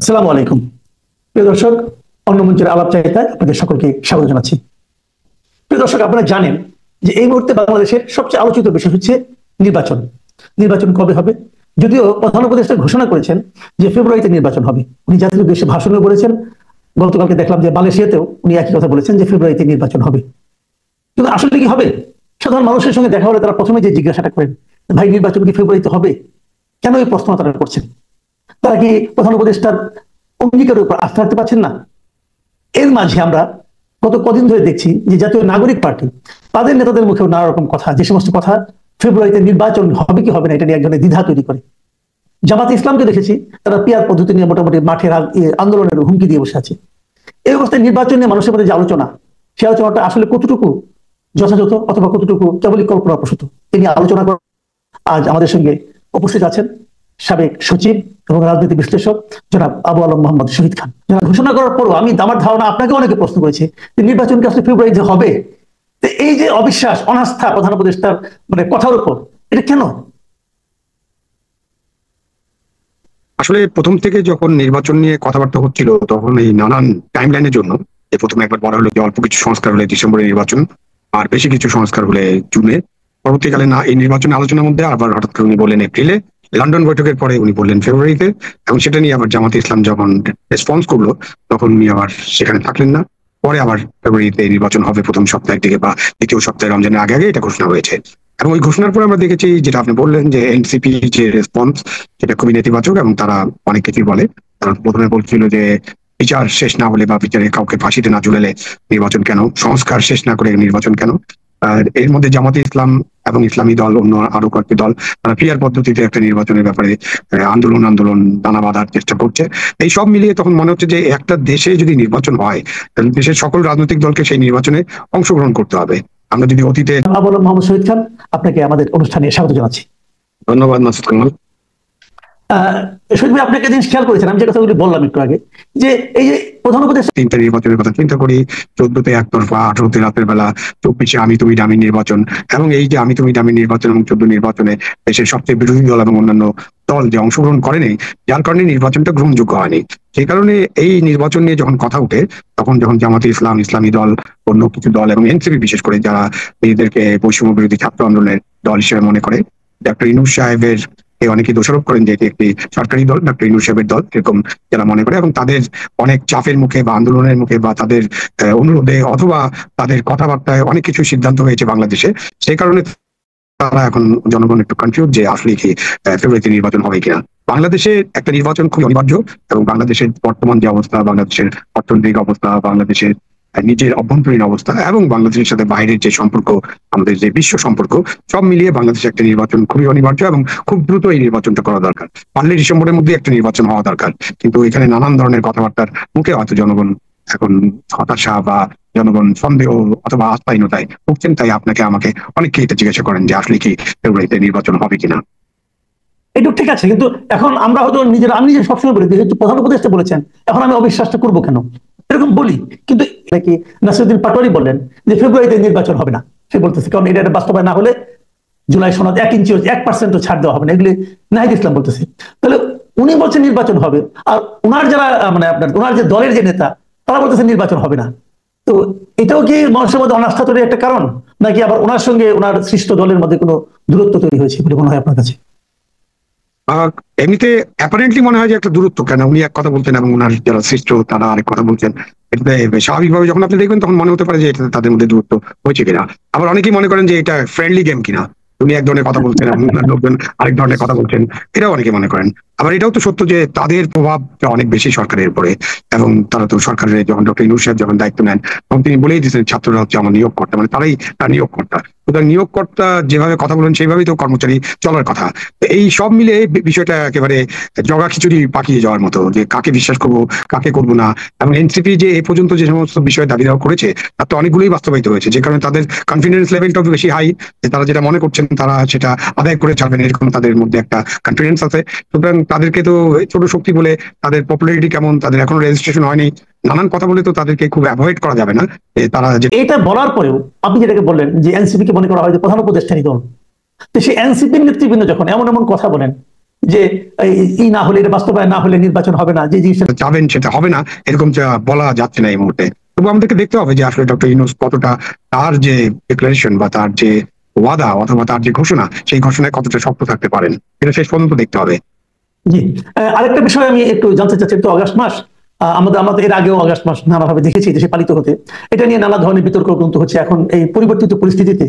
আসসালামু আলাইকুম প্রিয় দর্শক, অন্য মঞ্চের আলাপ চাইতায় আপনাদের সকলকে স্বাগত জানাচ্ছি। প্রিয় দর্শক, আপনারা জানেন যে এই মুহূর্তে বাংলাদেশের সবচেয়ে আলোচিত বিষয় হচ্ছে নির্বাচন। নির্বাচন কবে হবে? যদিও প্রধান উপদেষ্টা ঘোষণা করেছেন যে ফেব্রুয়ারিতে নির্বাচন হবে। উনি জাতির উদ্দেশ্যে ভাষণও বলেছেন। গতকালকে দেখলাম যে মালয়েশিয়াতেও উনি একই কথা বলেছেন যে ফেব্রুয়ারিতে নির্বাচন হবে। কিন্তু আসলে কি হবে? সাধারণ মানুষের সঙ্গে দেখা হলে তারা প্রথমে যে জিজ্ঞাসাটা করেন, ভাই নির্বাচন কি ফেব্রুয়ারিতে হবে? কেন এই প্রশ্ন তারা করছেন? তারা কি প্রধান উপদেষ্টার অঙ্গীকারের উপর আস্থা রাখতে পারছেন না? এর মাঝে আমরা গত কদিন ধরে দেখছি যে জাতীয় নাগরিক পার্টি তাদের নেতাদের মুখেও নানা রকম কথা, যে সমস্ত কথা ফেব্রুয়ারিতে নির্বাচন হবে কি হবে না এটা নিয়ে একজনের দ্বিধা তৈরি করে। জামাত ইসলামকে দেখেছি তারা পিয়ার পদ্ধতি নিয়ে মোটামুটি মাঠের আন্দোলনের হুমকি দিয়ে বসে আছে। এই অবস্থায় নির্বাচন নিয়ে মানুষের মধ্যে যে আলোচনা, সে আলোচনাটা আসলে কতটুকু যথাযথ অথবা কতটুকু কেবলই কল্পনাপ্রসূত, এ নিয়ে আলোচনা করা আজ আমাদের সঙ্গে উপস্থিত আছেন সাবেক সচিব এবং রাজনীতি বিশ্লেষক জনাব আবু আলম মোহাম্মদ শহীদ খান। যারা ঘোষণা করার পরও আমি আমার ধারণা আপনাকে অনেকে প্রশ্ন করেছে যে নির্বাচন কি আসলে ফেব্রুয়ারিতে হবে? এই যে অবিশ্বাস, অনাস্থা প্রধান উপদেষ্টার কথার উপর, এটা কেন? আসলে প্রথম থেকে যখন নির্বাচন নিয়ে কথাবার্তা হচ্ছিল তখন এই নানান টাইমলাইনের জন্য প্রথমে একবার বলা হলো যে অল্প কিছু সংস্কার হলে ডিসেম্বরে নির্বাচন, আর বেশি কিছু সংস্কার হলে জুনে। পরবর্তীকালে না এই নির্বাচন আলোচনার মধ্যে আবার হঠাৎ করে উনি বললেন এপ্রিলে, লন্ডন বৈঠকের পরে উনি বললেন ফেব্রুয়ারিতে, এবং সেটা নিয়ে আবার জামাতে ইসলাম যখন রেসপন্স করলো তখন উনি আবার সেখানে থাকলেন না। পরে আবার ফেব্রুয়ারিতে নির্বাচন হবে প্রথম সপ্তাহের দিকে বা দ্বিতীয় সপ্তাহে, রমজানের আগে আগে এটা ঘোষণা হয়েছে। এবং ওই ঘোষণার পরে আমরা দেখেছি যেটা আপনি বললেন যে এনসিপি যে রেসপন্স, সেটা খুবই নেতিবাচক এবং তারা অনেক কিছুই বলে। তারা প্রথমে বলছিল যে বিচার শেষ না হলে বা বিচারে কাউকে ফাঁসিতে না ঝুলালে নির্বাচন কেন, সংস্কার শেষ না করে নির্বাচন কেন। আর এর মধ্যে জামাতে ইসলাম এবং ইসলামী দল, অন্য আরো কয়েকটি দল, তারা পিয়ার পদ্ধতিতে একটা নির্বাচনের ব্যাপারে আন্দোলন দানা বাঁধার চেষ্টা করছে। এই সব মিলিয়ে তখন মনে হচ্ছে যে একটা দেশে যদি নির্বাচন হয় তাহলে দেশের সকল রাজনৈতিক দলকে সেই নির্বাচনে অংশগ্রহণ করতে হবে। আমরা যদি অতীতে আবু আলম মোহাম্মদ শহীদ খান, আপনাকে আমাদের অনুষ্ঠানে স্বাগত জানাচ্ছি। ধন্যবাদ মাসুদ কামাল। শহীদ ভাই, আপনাকে জিনিস খেয়াল করেছেন, আমি যে কথাগুলি বললাম একটু আগে, যে এই যে প্রধান উপদেষ্টা তিনটা নির্বাচনের কথা চিন্তা করি, 14তে একতরফা, 18তে রাতের বেলা, 24-এ আমি তুমি ডামি নির্বাচন, এবং এই যে আমি তুমি ডামি নির্বাচন এবং 14 নির্বাচনে দেশের সবচেয়ে বিরোধী দল এবং অন্যান্য দল যে অংশগ্রহণ করেনি, যার কারণে নির্বাচনটা গ্রহণযোগ্য হয়নি। সেই কারণে এই নির্বাচন নিয়ে যখন কথা উঠে তখন যখন জামাতে ইসলাম, ইসলামী দল, অন্য কিছু দল এবং এনসিপি বিশেষ করে যারা নিজেদেরকে বৈষম্য বিরোধী ছাত্র আন্দোলনের দল হিসেবে মনে করে, ডক্টর ইউনূস সাহেবের অনেকে দোষারোপ করেন যে এটি একটি সরকারি দল, ডক্টর ইউনূস সাহেবের দল, এরকম যারা মনে করে, এবং তাদের অনেক চাপের মুখে বা আন্দোলনের মুখে বা তাদের অনুরোধে অথবা তাদের কথাবার্তায় অনেক কিছু সিদ্ধান্ত হয়েছে বাংলাদেশে। সেই কারণে তারা এখন জনগণ একটু কনফিউজ যে আসলে কি ফেব্রুয়ারিতে নির্বাচন হবে কিনা। বাংলাদেশে একটা নির্বাচন খুবই অনিবার্য, এবং বাংলাদেশের বর্তমান যে অবস্থা, বাংলাদেশের অর্থনৈতিক অবস্থা, বাংলাদেশের নিজের অভ্যন্তরীণ অবস্থা এবং বাংলাদেশের সাথে বাইরের যে সম্পর্ক, আমাদের যে বিশ্ব সম্পর্ক, সব মিলিয়ে বাংলাদেশে একটা নির্বাচন খুবই অনিবার্য এবং খুব দ্রুত এই নির্বাচনটা করা দরকার। পারলে ডিসেম্বরের মধ্যে একটা নির্বাচন হওয়া দরকার। কিন্তু এখানে নানান ধরনের কথাবার্তার মুখে হয়তো জনগণ এখন হতাশা বা জনগণ সন্দেহ অথবা আস্থাহীনতায় ভুগছেন। তাই আপনাকে আমাকে অনেকে এটা জিজ্ঞাসা করেন যে আসলে কি ফেব্রুয়ারিতে নির্বাচন হবে কিনা। এটা ঠিক আছে, কিন্তু এখন আমরা হয়তো আমি নিজে সবসময় বলি যেহেতু প্রধান উপদেষ্টা বলেছেন, এখন আমি অবিশ্বাসটা করবো কেন, এরকম বলি। কিন্তু নাকি নাসিরুদ্দিন পাটোয়ারি বললেন যে ফেব্রুয়ারিতে নির্বাচন হবে না, সে বলতেছে, কারণ এটা বাস্তবায়ন না হলে জুলাই সনদ 1% ছাড় দেওয়া হবে না, এগুলি নাহিদ ইসলাম বলতেছে। তাহলে উনি বলছেন নির্বাচন হবে, আর ওনার যারা ওনার যে দলের যে নেতা তারা বলতেছে নির্বাচন হবে না। তো এটাও কি মানুষের মধ্যে অনাস্থা তৈরির একটা কারণ, নাকি আবার ওনার সঙ্গে ওনার সৃষ্ট দলের মধ্যে কোনো দূরত্ব তৈরি হয়েছে বলে মনে হয় আপনার কাছে? এমনিতে অ্যাপারেন্টলি মনে হয় যে একটা দূরত্ব, কেন উনি এক কথা বলছেন এবং ওনার যারা সৃষ্ট তারা আরেক কথা বলছেন। এটাতে স্বাভাবিকভাবে যখন আপনি দেখবেন তখন মনে হতে পারে যে এটা তাদের মধ্যে দূরত্ব হয়েছে কিনা। আবার অনেকেই মনে করেন যে এটা ফ্রেন্ডলি গেম কিনা, উনি এক ধরনের কথা বলছেন এবং লোকজন আরেক ধরনের কথা বলছেন, এটাও অনেকে মনে করেন। আবার এটাও তো সত্য যে তাদের প্রভাবটা অনেক বেশি সরকারের উপরে, এবং তারা তো সরকারের যখন ডক্টর ইউনূস সাহেব যখন দায়িত্ব নেন তখন তিনি বলেই দিয়েছেন ছাত্ররা হচ্ছে আমার নিয়োগকর্তা, মানে তারাই তার নিয়োগকর্তা। সুতরাং নিয়োগকর্তা যেভাবে কথা বলেন সেইভাবেই তো কর্মচারী চলার কথা। এই সব মিলে বিষয়টা একেবারে জগা খিচুড়ি পাকিয়ে যাওয়ার মতো, যে কাকে বিশ্বাস করবো কাকে করবো না। এবং এনসিপি যে এ পর্যন্ত যে সমস্ত বিষয়ে দাবি দেওয়া করেছে তার তো অনেকগুলোই বাস্তবায়িত হয়েছে, যে কারণে তাদের কনফিডেন্স লেভেলটা বেশি হাই, যে তারা যেটা মনে করছেন তারা সেটা আদায় করে ছাড়বেন, এরকম তাদের মধ্যে একটা কনফিডেন্স আছে। সুতরাং তাদেরকে তো ছোট শক্তি বলে তাদের পপুলারিটি কেমন, তাদের এখনো রেজিস্ট্রেশন হয়নি, নানান কথা বলে তো তাদেরকে খুব অ্যাভয়েড করা যাবে না। তারা এটা বলার পরেও আপনি যেটাকে বললেন যে এনসিপি কে মনে করা হয় যে প্রধান উপদেষ্টারই দল, তো সেই এনসিপির নেতৃবৃন্দ যখন এমন এমন কথা বলেন যে ই না হলে, এটা বাস্তবায়ন না হলে নির্বাচন হবে না, যে জিনিসটা যাবেন সেটা হবে না, এরকম বলা যাচ্ছে না এই মুহূর্তে। তবু আমাদেরকে দেখতে হবে যে আসলে ডক্টর ইউনূস কতটা তার যে ডিক্লারেশন বা তার যে ওয়াদা অথবা তার যে ঘোষণা, সেই ঘোষণায় কতটা শক্ত থাকতে পারেন, এটা শেষ পর্যন্ত দেখতে হবে। জি। আরেকটা বিষয় আমি একটু জানতে চাচ্ছি, তো অগাস্ট মাস, আমাদের আমাদের এর আগেও অগাস্ট মাস নানাভাবে দেখেছি দেশে পালিত হতে, এটা নিয়ে নানা ধরনের বিতর্ক কিন্তু হচ্ছে এখন এই পরিবর্তিত পরিস্থিতিতে।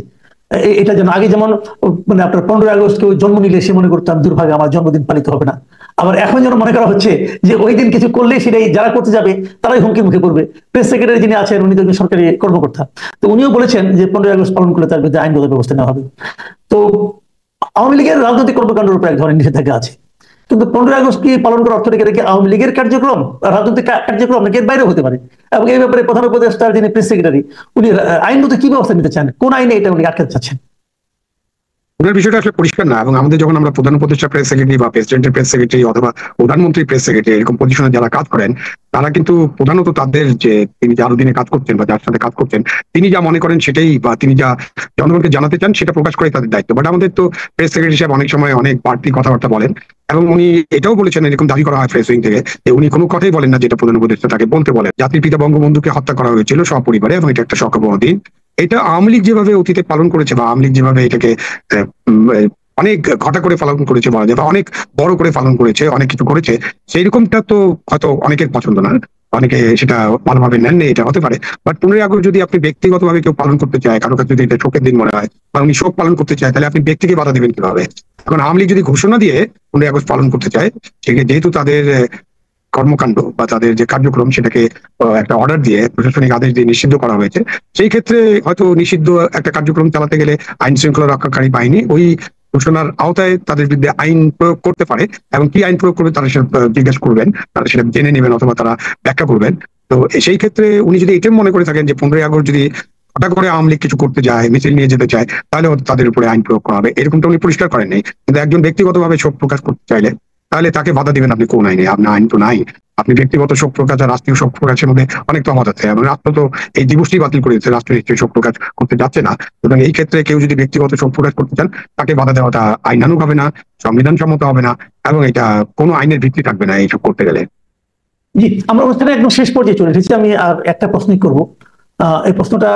এটা যেন আগে যেমন মানে আপনার 15ই আগস্ট কেউ জন্ম নিলে সে মনে করতাম দুর্ভাগ্য আমার জন্মদিন পালিত হবে না, আবার এখন যেন মনে করা হচ্ছে যে ওই দিন কিছু করলে সেটাই যারা করতে যাবে তারাই হুমকির মুখে পড়বে। প্রেস সেক্রেটারি যিনি আছেন উনি তো একজন সরকারি কর্মকর্তা, তো উনিও বলেছেন যে 15ই আগস্ট পালন করলে তার বিরুদ্ধে আইনগত ব্যবস্থা নেওয়া হবে। তো আওয়ামী লীগের রাজনৈতিক কর্মকাণ্ডের উপর এক ধরনের নিষেধাজ্ঞা আছে, কিন্তু 15ই আগস্ট কি পালন করার অর্থ রেখে আওয়ামী লীগের কার্যক্রম, রাজনৈতিক কার্যক্রম নাকি এর বাইরেও হতে পারে? এবং এই ব্যাপারে প্রধান উপদেষ্টার যিনি প্রেস সেক্রেটারি, উনি আইনগত কি ব্যবস্থা নিতে চান, কোন আইনে এটা উনি আটকাতে চাচ্ছেন? ওনার বিষয়টা আসলে পরিষ্কার না, এবং আমাদের যখন আমরা প্রধান উপদেষ্টা প্রেস সেক্রেটারি বা প্রেসিডেন্টের প্রেস সেক্রেটারি অথবা প্রধানমন্ত্রী প্রেস সেক্রেটারি এরকম পজিশনে যারা কাজ করেন, তারা কিন্তু প্রধানত তাদের যে তিনি যার অধীনে কাজ করছেন বা যার সাথে কাজ করছেন তিনি যা মনে করেন সেটাই, বা তিনি যা জনগণকে জানাতে চান সেটা প্রকাশ করাই তাদের দায়িত্ব। বাট আমাদের তো প্রেস সেক্রেটারি সাহেব অনেক সময় অনেক বাড়তি কথাবার্তা বলেন, এবং উনি এটাও বলেছেন, এরকম দাবি করা হয় প্রেস উইং থেকে, যে উনি কোনো কথাই বলেন না যেটা প্রধান উপদেষ্টা তাকে বলতে বলেন। জাতির পিতা বঙ্গবন্ধুকে হত্যা করা হয়েছিল সপরিবারে, এবং এটা একটা শোকাবহ দিন। এটা আওয়ামী লীগ যেভাবে অতীতে পালন করেছে বা আওয়ামী লীগ যেভাবে এটাকে অনেক ঘটা করে পালন করেছে বলা যায়, বা অনেক বড় করে পালন করেছে, অনেক কিছু করেছে, সেই রকমটা তো হয়তো অনেকের পছন্দ না, অনেকে সেটা ভালোভাবে নেননি, এটা হতে পারে। বাট 15ই আগস্ট যদি আপনি ব্যক্তিগতভাবে কেউ পালন করতে চায়, কারো কাছে যদি এটা শোকের দিন মনে হয় বা উনি শোক পালন করতে চায়, তাহলে আপনি ব্যক্তিকে বাধা দিবেন কিভাবে? এখন আওয়ামী লীগ যদি ঘোষণা দিয়ে 15ই আগস্ট পালন করতে চায়, সেক্ষেত্রে যেহেতু তাদের কর্মকাণ্ড বা তাদের যে কার্যক্রম সেটাকে একটা অর্ডার দিয়ে প্রশাসনিক আদেশ দিয়ে নিষিদ্ধ করা হয়েছে, সেই ক্ষেত্রে হয়তো নিষিদ্ধ একটা কার্যক্রম চালাতে গেলে আইন শৃঙ্খলা রক্ষাকারী বাহিনী ওই ঘোষণার আওতায় তাদের বিরুদ্ধে আইন প্রয়োগ করতে পারে, এবং কি আইন প্রয়োগ করবে তারা সেটা জিজ্ঞাসা করবেন, তারা সেটা জেনে নেবেন অথবা তারা ব্যাখ্যা করবেন। তো সেই ক্ষেত্রে উনি যদি এটা মনে করে থাকেন যে 15ই আগস্ট যদি হঠাৎ করে আওয়ামী লীগ কিছু করতে যায়, মিছিল নিয়ে যেতে চায়, তাহলে হয়তো তাদের উপরে আইন প্রয়োগ করা হবে, এরকমটা উনি পরিষ্কার করেন নাই। কিন্তু একজন ব্যক্তিগতভাবে শোক প্রকাশ করতে চাইলে তাহলে তাকে বাধা দিবেন আপনি কোন আইনে? আপনার আইন তো নাই। আপনি ব্যক্তিগত শোক প্রকাশ আর রাষ্ট্রীয় শোক প্রকাশের মধ্যে অনেক তফাৎ আছে, এবং রাষ্ট্র তো এই দিবসটি বাতিল করে দিচ্ছে, রাষ্ট্র নিশ্চয়ই শোক প্রকাশ করতে যাচ্ছে না। সুতরাং এই ক্ষেত্রে কেউ যদি ব্যক্তিগত শোক প্রকাশ করতে চান, তাকে বাধা দেওয়াটা আইনানুগ হবে না, সংবিধান সম্মত হবে না, এবং এটা কোনো আইনের ভিত্তি থাকবে না এইসব করতে গেলে। জি, আমরা অনুষ্ঠানে একদম শেষ পর্যায়ে চলে এসেছি, আমি আর একটা প্রশ্নই করবো। এই প্রশ্নটা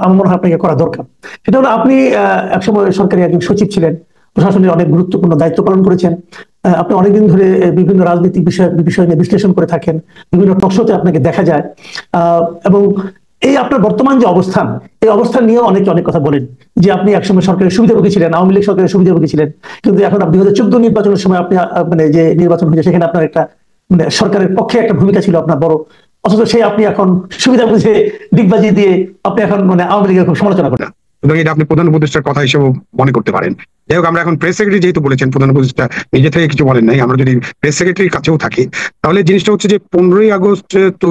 আমার মনে হয় আপনাকে করা দরকার। সেটা হলো, আপনি একসময় সরকারি একজন সচিব ছিলেন, প্রশাসনের অনেক গুরুত্বপূর্ণ দায়িত্ব পালন করেছেন। আপনি অনেকদিন ধরে বিভিন্ন রাজনৈতিক বিষয় নিয়ে বিশ্লেষণ করে থাকেন, বিভিন্ন টকশোতে আপনাকে দেখা যায়। এবং এই আপনার বর্তমান যে অবস্থান, এই অবস্থান নিয়েও অনেকে অনেক কথা বলেন, যে আপনি একসময় সরকারের সুবিধাভোগী ছিলেন, আওয়ামী লীগ সরকারের সুবিধাভোগী ছিলেন, কিন্তু এখন 2014 নির্বাচনের সময় আপনি মানে যে নির্বাচন হয়েছে সেখানে আপনার একটা মানে সরকারের পক্ষে একটা ভূমিকা ছিল আপনার বড়, অথচ সেই আপনি এখন সুবিধা বুঝে ডিগবাজি দিয়ে আপনি এখন মানে আওয়ামী লীগের খুব সমালোচনা করেন। সুতরাং এটা আপনি প্রধান উপদেষ্টার কথা হিসেবে মনে করতে পারেন। যাই হোক, আমরা এখন প্রেস সেক্রেটারি যেহেতু বলেছেন, প্রধান উপদেষ্টা নিজে থেকে কিছু বলেন নাই, আমরা যদি প্রেস সেক্রেটারির কাছেও থাকি, তাহলে জিনিসটা হচ্ছে যে 15ই আগস্ট তো